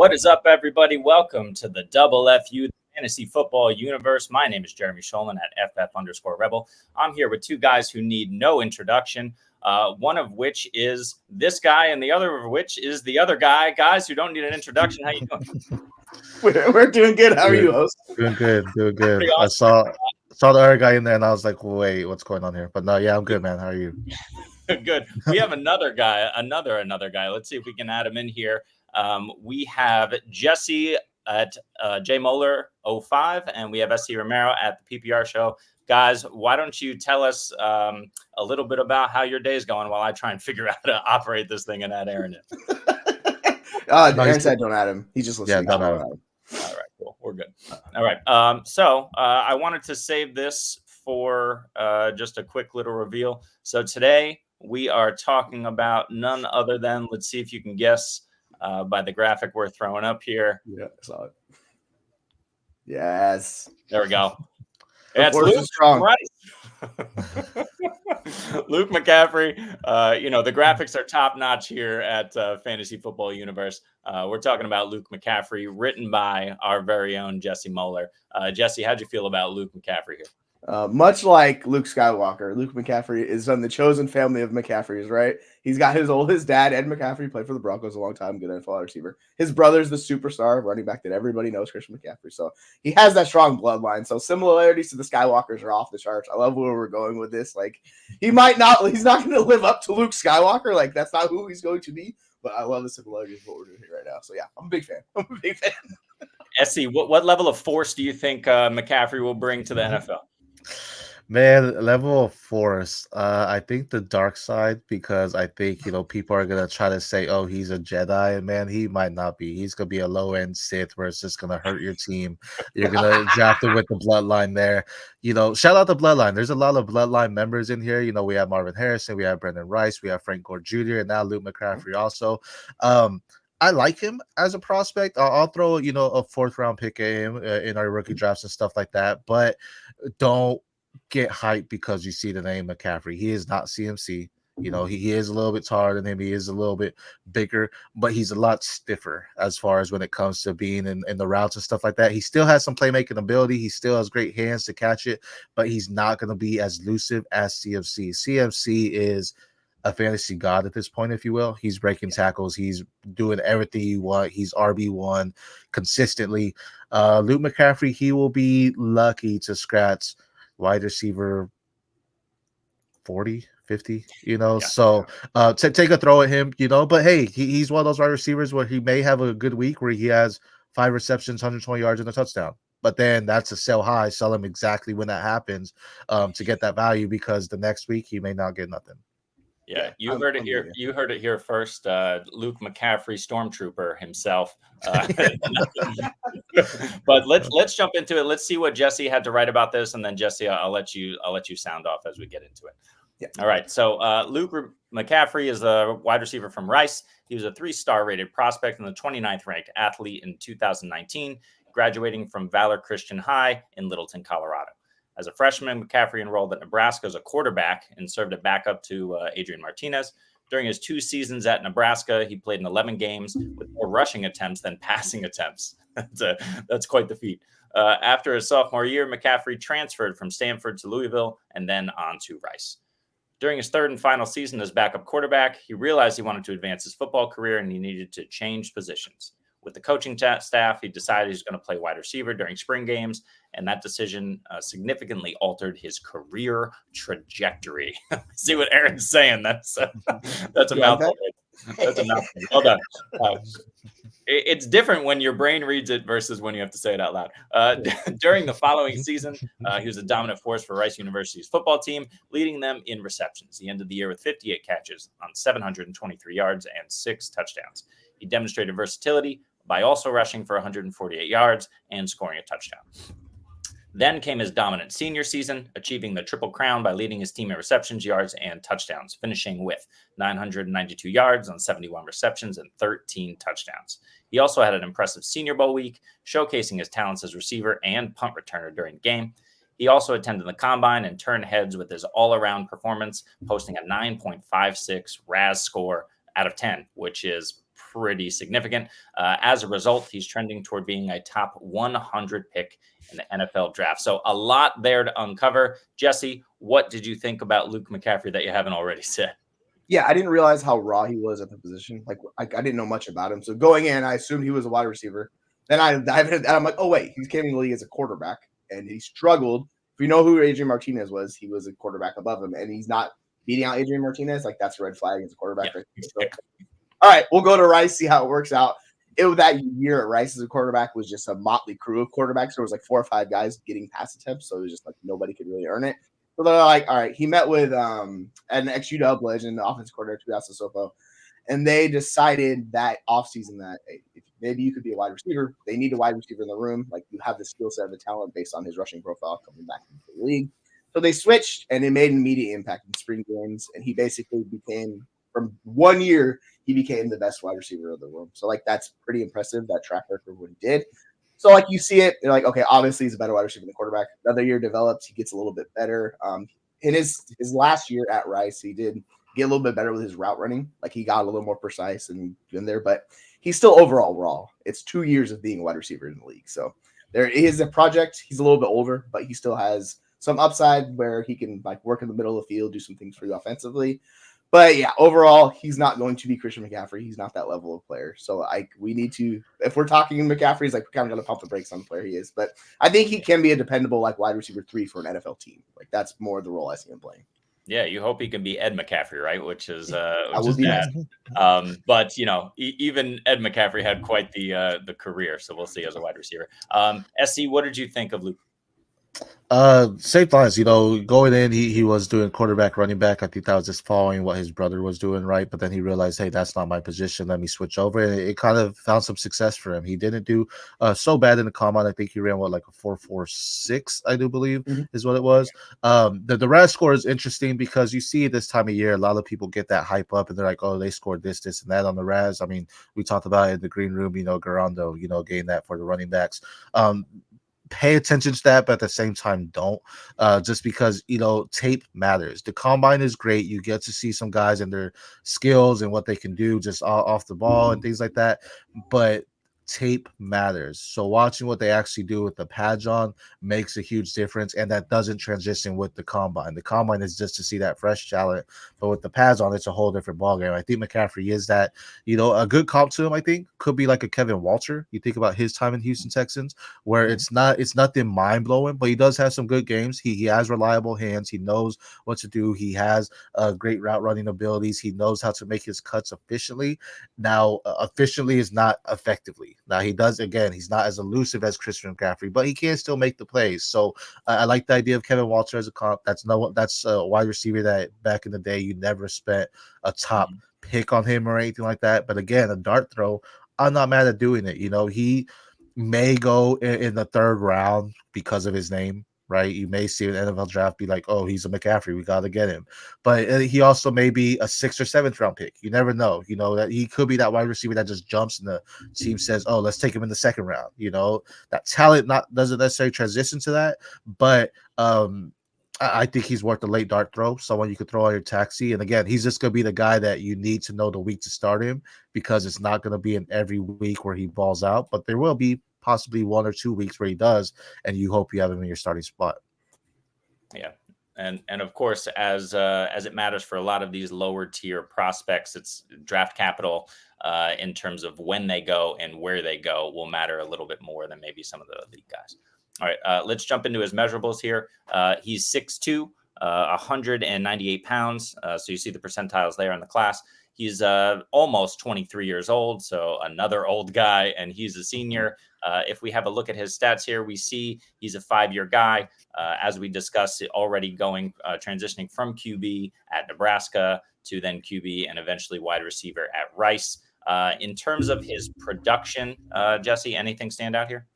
What is up, everybody? Welcome to the Double FU Fantasy Football Universe. My name is Jeremy Shulman at FF_Rebel. I'm here with two guys who need no introduction, one of which is this guy and the other of which is the other guy. Guys who don't need an introduction, how you doing? We're doing good. How are you, host? Doing good. Pretty I awesome. saw the other guy in there, and I was like, "Wait, what's going on here?" But no, yeah, I'm good, man. How are you? Good. We have another guy, another guy. Let's see if we can add him in here. We have Jesse at J Moeller 05, and we have SC Romero at the PPR show. Guys, why don't you tell us a little bit about how your day's going while I try and figure out how to operate this thing and add Aaron in. Aaron said don't add him. He just listening. Yeah, don't add him. All right, cool. We're good. All right. So I wanted to save this for just a quick little reveal. So today we are talking about none other than, let's see if you can guess by the graphic we're throwing up here. Yeah, I saw it. Yes. There we go. That's Luke strong. Luke McCaffrey. The graphics are top notch here at Fantasy Football Universe. We're talking about Luke McCaffrey, written by our very own Jesse Moeller. Jesse, how'd you feel about Luke McCaffrey here? Much like Luke Skywalker, Luke McCaffrey is on the chosen family of McCaffreys, right? He's got his dad, Ed McCaffrey, played for the Broncos a long time, good NFL receiver. His brother's the superstar running back that everybody knows, Christian McCaffrey. So he has that strong bloodline. So similarities to the Skywalkers are off the charts. I love where we're going with this. Like, he's not going to live up to Luke Skywalker. Like, that's not who he's going to be. But I love the similarities of what we're doing here right now. So yeah, I'm a big fan. SC, what level of force do you think McCaffrey will bring to the NFL? Man, level of force. I think the dark side, because I think people are gonna try to say, "Oh, he's a Jedi," and man, he might not be. He's gonna be a low end Sith, where it's just gonna hurt your team. You're gonna draft it with the bloodline there. Shout out the bloodline. There's a lot of bloodline members in here. We have Marvin Harrison, we have Brendan Rice, we have Frank Gore Jr., and now Luke McCaffrey also. I like him as a prospect. I'll throw a fourth round pick at him in our rookie drafts and stuff like that. But don't get hyped because you see the name McCaffrey. He is not CMC. He is a little bit taller than him. He is a little bit bigger, but he's a lot stiffer as far as when it comes to being in the routes and stuff like that. He still has some playmaking ability. He still has great hands to catch it, but he's not going to be as elusive as CMC. CMC is a fantasy god at this point, if you will. He's breaking tackles. He's doing everything you want. He's RB1 consistently. Luke McCaffrey, he will be lucky to scratch wide receiver 40, 50, So take a throw at him, but hey, he's one of those wide receivers where he may have a good week where he has 5 receptions, 120 yards and a touchdown. But then that's a sell high. Sell him exactly when that happens to get that value, because the next week he may not get nothing. Yeah, you heard it here. You heard it here first. Luke McCaffrey, Stormtrooper himself. But let's jump into it. Let's see what Jesse had to write about this, and then Jesse, I'll let you sound off as we get into it. Yeah. All right. So Luke McCaffrey is a wide receiver from Rice. He was a 3-star rated prospect and the 29th ranked athlete in 2019, graduating from Valor Christian High in Littleton, Colorado. As a freshman, McCaffrey enrolled at Nebraska as a quarterback and served at backup to Adrian Martinez. During his 2 seasons at Nebraska, he played in 11 games with more rushing attempts than passing attempts. That's quite the feat. After his sophomore year, McCaffrey transferred from Stanford to Louisville and then on to Rice. During his 3rd and final season as backup quarterback, he realized he wanted to advance his football career and he needed to change positions. With the coaching staff, he decided he was going to play wide receiver during spring games, and that decision significantly altered his career trajectory. See what Aaron's saying? That's a mouthful. That's a mouthful. Hold on. It's different when your brain reads it versus when you have to say it out loud. During the following season, he was a dominant force for Rice University's football team, leading them in receptions. He ended the year with 58 catches on 723 yards and 6 touchdowns. He demonstrated versatility by also rushing for 148 yards and scoring a touchdown. Then came his dominant senior season, achieving the Triple Crown by leading his team in receptions, yards, and touchdowns, finishing with 992 yards on 71 receptions and 13 touchdowns. He also had an impressive Senior Bowl week, showcasing his talents as receiver and punt returner during the game. He also attended the Combine and turned heads with his all-around performance, posting a 9.56 RAS score out of 10, which is pretty significant. As a result, he's trending toward being a top 100 pick in the NFL draft. So a lot there to uncover. Jesse, what did you think about Luke McCaffrey that you haven't already said? Yeah, I didn't realize how raw he was at the position. Like, I didn't know much about him. So going in, I assumed he was a wide receiver. Then I dive in, and I'm like, oh wait, he came in the league as a quarterback, and he struggled. If you know who Adrian Martinez was, he was a quarterback above him, and he's not beating out Adrian Martinez. Like, that's a red flag as a quarterback. Yeah. Right there. So, all right, we'll go to Rice, see how it works out. It was that year at Rice as a quarterback was just a motley crew of quarterbacks. There was like 4 or 5 guys getting pass attempts, so it was just like nobody could really earn it. So they're like, all right, he met with an ex-UW legend, the offensive coordinator, Tuiasa Sopo, and they decided that offseason that hey, if maybe you could be a wide receiver. They need a wide receiver in the room. Like, you have the skill set and the talent based on his rushing profile coming back into the league. So they switched, and it made an immediate impact in spring games, and he basically became, from 1 year, he became the best wide receiver of the room. So, like, that's pretty impressive, that track record of what he did. So, like, you see it, you're like, okay, obviously he's a better wide receiver than the quarterback. Another year develops, he gets a little bit better. In his last year at Rice, he did get a little bit better with his route running. Like, he got a little more precise and in there, but he's still overall raw. It's 2 years of being a wide receiver in the league. So there is a project. He's a little bit older, but he still has some upside where he can like work in the middle of the field, do some things for you offensively. But yeah, overall, he's not going to be Christian McCaffrey. He's not that level of player. So we need to, if we're talking McCaffrey's, like, we're kind of going to pump the brakes on the player he is. But I think he can be a dependable like wide receiver 3 for an NFL team. Like, that's more the role I see him playing. Yeah, you hope he can be Ed McCaffrey, right? Which is bad. But you know, even Ed McCaffrey had quite the career, so we'll see as a wide receiver. SC, what did you think of Luke? Same lines, you know, going in, he was doing quarterback, running back. I think that was just following what his brother was doing, right? But then he realized, hey, that's not my position. Let me switch over. And it kind of found some success for him. He didn't do so bad in the combine. I think he ran like a 4.46, I do believe is what it was. The RAS score is interesting because you see this time of year, a lot of people get that hype up and they're like, oh, they scored this, and that on the RAS. I mean, we talked about it in the green room, you know, Garando, you know, getting that for the running backs. Pay attention to that, but at the same time, don't. Just because, you know, tape matters. The combine is great. You get to see some guys and their skills and what they can do just off the ball and things like that. But tape matters. So watching what they actually do with the pads on makes a huge difference, and that doesn't transition with the combine. The combine is just to see that fresh talent, but with the pads on, it's a whole different ballgame. I think McCaffrey is that, you know, a good comp to him. I think could be like a Kevin Walter. You think about his time in Houston Texans, where it's nothing mind blowing, but he does have some good games. He has reliable hands. He knows what to do. He has great route running abilities. He knows how to make his cuts efficiently. Now, efficiently is not effectively. Now he does, again, he's not as elusive as Christian McCaffrey, but he can still make the plays. So I like the idea of Kevin Walter as a comp. That's a wide receiver that back in the day you never spent a top pick on him or anything like that. But again, a dart throw, I'm not mad at doing it. You know, he may go in the 3rd round because of his name. Right, you may see an NFL draft be like, "Oh, he's a McCaffrey, we got to get him." But he also may be a 6th or 7th round pick. You never know. You know that he could be that wide receiver that just jumps and the team says, "Oh, let's take him in the 2nd round." You know, that talent doesn't necessarily transition to that, but I think he's worth a late dart throw, someone you could throw on your taxi. And again, he's just going to be the guy that you need to know the week to start him, because it's not going to be in every week where he balls out, but there will be possibly 1 or 2 weeks where he does, and you hope you have him in your starting spot. Yeah. And of course, as it matters for a lot of these lower tier prospects, it's draft capital in terms of when they go and where they go will matter a little bit more than maybe some of the elite guys. All right, let's jump into his measurables here. He's 6'2", 198 pounds. So you see the percentiles there in the class. He's almost 23 years old, so another old guy, and he's a senior. If we have a look at his stats here, we see he's a 5-year guy. As we discussed, already transitioning from QB at Nebraska to then QB and eventually wide receiver at Rice. In terms of his production, Jesse, anything stand out here?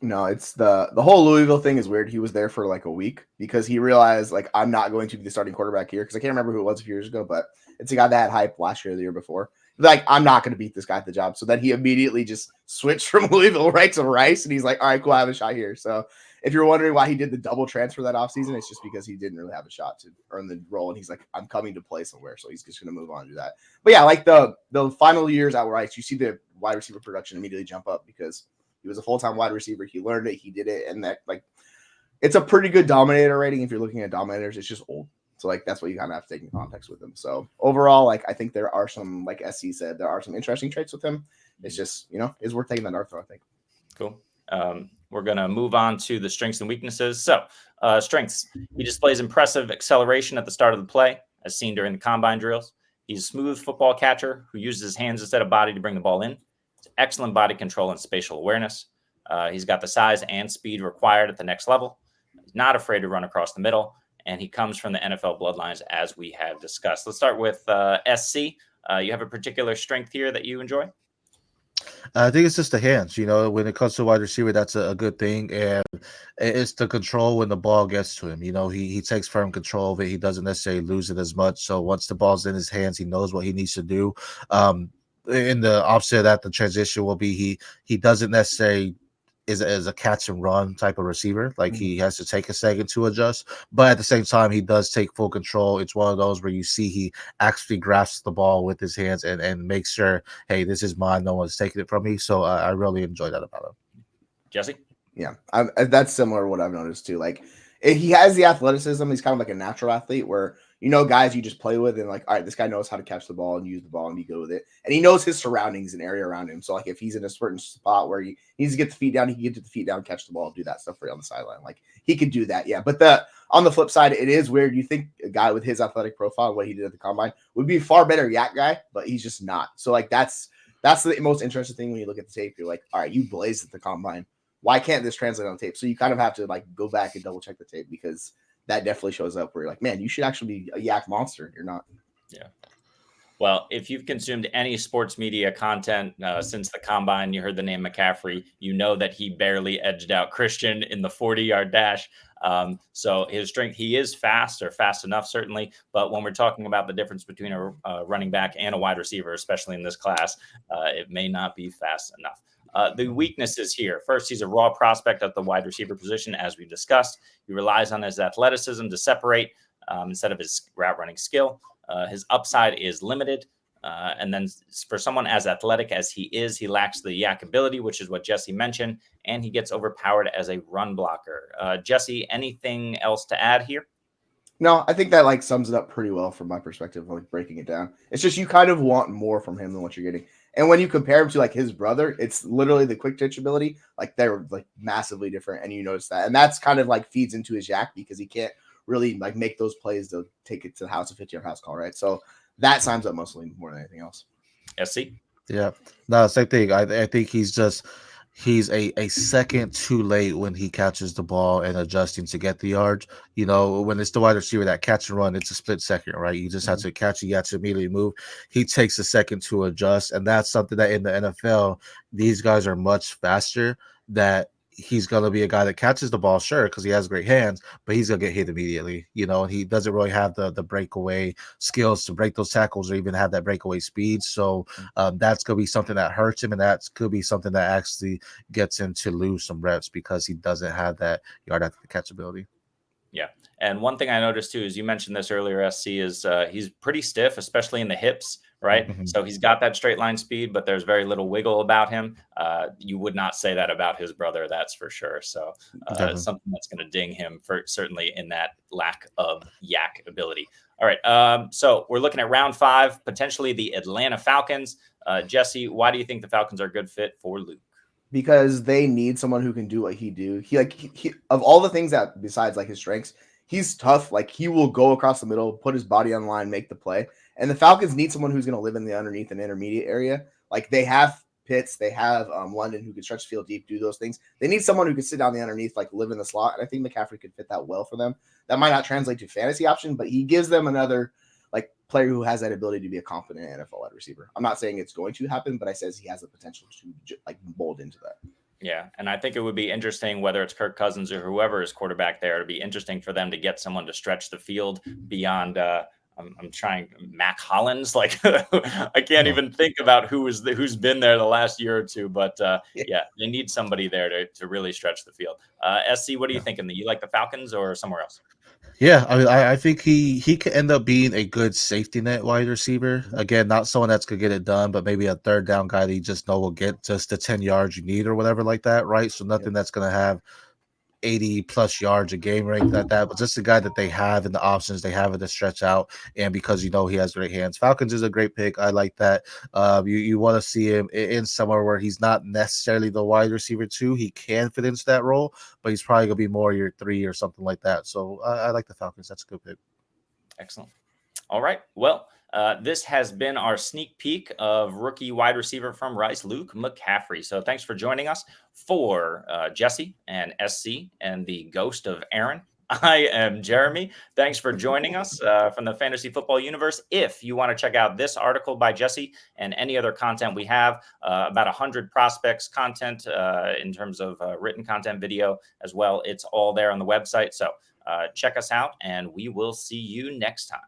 No, it's the whole Louisville thing is weird. He was there for like a week because he realized like I'm not going to be the starting quarterback here because I can't remember who it was a few years ago, but it's a guy that had hype last year or the year before. Like I'm not going to beat this guy at the job. So then he immediately just switched from Louisville right to Rice, and he's like, all right, cool, I have a shot here. So if you're wondering why he did the double transfer that offseason, it's just because he didn't really have a shot to earn the role, and he's like, I'm coming to play somewhere, so he's just going to move on and do that. But yeah, like the final years at Rice, you see the wide receiver production immediately jump up because he was a full-time wide receiver. He learned it. He did it. And that, like, it's a pretty good dominator rating. If you're looking at dominators, it's just old. So, like, that's what you kind of have to take in context with him. So, overall, like, I think there are some, like SC said, there are some interesting traits with him. It's just, it's worth taking that dart throw, I think. Cool. We're going to move on to the strengths and weaknesses. So, strengths. He displays impressive acceleration at the start of the play, as seen during the combine drills. He's a smooth football catcher who uses his hands instead of body to bring the ball in. Excellent body control and spatial awareness. He's got the size and speed required at the next level. He's not afraid to run across the middle, and he comes from the NFL bloodlines, as we have discussed. Let's start with SC. You have a particular strength here that you enjoy? I think it's just the hands. When it comes to wide receiver, that's a good thing, and it's the control when the ball gets to him. He takes firm control of it. He doesn't necessarily lose it as much. So once the ball's in his hands, he knows what he needs to do. In the opposite of that, the transition will be he doesn't necessarily is a catch and run type of receiver. Like he has to take a second to adjust, but at the same time, he does take full control. It's one of those where you see he actually grasps the ball with his hands and makes sure, hey, this is mine. No one's taking it from me. So I really enjoy that about him. Jesse? Yeah, that's similar to what I've noticed too. Like he has the athleticism. He's kind of like a natural athlete where, guys you just play with and like, all right, this guy knows how to catch the ball and use the ball and be good with it. And he knows his surroundings and area around him. So like if he's in a certain spot where he needs to get the feet down, he can get to the feet down, catch the ball, do that stuff for you on the sideline. Like he could do that. Yeah. But on the flip side, it is weird. You think a guy with his athletic profile, what he did at the combine, would be a far better yak guy, but he's just not. So like that's the most interesting thing when you look at the tape. You're like, all right, you blazed at the combine. Why can't this translate on tape? So you kind of have to like go back and double check the tape because that definitely shows up where you're like, man, you should actually be a yak monster. You're not. Yeah. Well, if you've consumed any sports media content since the combine, you heard the name McCaffrey, you know that he barely edged out Christian in the 40-yard dash. So his strength, he is fast or fast enough, certainly. But when we're talking about the difference between a running back and a wide receiver, especially in this class, it may not be fast enough. The weaknesses here. First, he's a raw prospect at the wide receiver position, as we discussed. He relies on his athleticism to separate instead of his route running skill. His upside is limited. And then for someone as athletic as he is, he lacks the yak ability, which is what Jesse mentioned, and he gets overpowered as a run blocker. Jesse, anything else to add here? No, I think that like sums it up pretty well from my perspective, like breaking it down. It's just you kind of want more from him than what you're getting. And when you compare him to like his brother, it's literally the quick twitch ability. Like they're like massively different. And you notice that. And that's kind of like feeds into his yak because he can't really like make those plays to take it to the house, a 50-yard house call, right? So that signs up mostly more than anything else. SC? Yeah. No, same thing. I think he's a second too late when he catches the ball and adjusting to get the yards. When it's the wide receiver that catch and run, it's a split second, right? You just have to catch it, you have to immediately move. He takes a second to adjust, and that's something that in the NFL, these guys are much faster. That he's going to be a guy that catches the ball, sure, because he has great hands, but he's going to get hit immediately. And he doesn't really have the breakaway skills to break those tackles or even have that breakaway speed. So that's going to be something that hurts him, and that could be something that actually gets him to lose some reps because he doesn't have that yard after the catch ability. Yeah. And one thing I noticed too is you mentioned this earlier, SC, is he's pretty stiff, especially in the hips, right? Mm-hmm. So he's got that straight line speed, but there's very little wiggle about him. You would not say that about his brother, that's for sure. So something that's going to ding him for certainly in that lack of yak ability. All right. So we're looking at round 5, potentially the Atlanta Falcons. Jesse, why do you think the Falcons are a good fit for Luke? Because they need someone who can do what he do. He of all the things that besides like his strengths, he's tough. Like he will go across the middle, put his body on the line, make the play. And the Falcons need someone who's going to live in the underneath and intermediate area. Like they have Pitts, they have London who can stretch the field deep, do those things. They need someone who can sit down the underneath, like live in the slot. And I think McCaffrey could fit that well for them. That might not translate to fantasy option, but he gives them another like player who has that ability to be a competent NFL wide receiver. I'm not saying it's going to happen, but I says he has the potential to like mold into that. Yeah, and I think it would be interesting, whether it's Kirk Cousins or whoever is quarterback there, it'd be interesting for them to get someone to stretch the field beyond. I'm trying Mac Hollins. Like I can't No. even think about who's been there the last year or two. But yeah, they need somebody there to really stretch the field. SC, what are you Yeah. thinking? You like the Falcons or somewhere else? Yeah, I mean, I think he could end up being a good safety net wide receiver. Again, not someone that's gonna get it done, but maybe a third down guy that you just know will get just the 10 yards you need or whatever like that, right? So nothing that's gonna have 80 plus yards a game or anything like that, but just the guy that they have and the options they have it to stretch out. And because he has great hands, Falcons is a great pick. I like that. You want to see him in somewhere where he's not necessarily the wide receiver two. He can fit into that role, but he's probably gonna be more your three or something like that. So I like the Falcons. That's a good pick. Excellent. All right. Well, this has been our sneak peek of rookie wide receiver from Rice, Luke McCaffrey. So thanks for joining us. For Jesse and SC and the ghost of Aaron, I am Jeremy. Thanks for joining us from the fantasy football universe. If you want to check out this article by Jesse and any other content we have, about 100 prospects content in terms of written content, video as well, it's all there on the website. So check us out, and we will see you next time.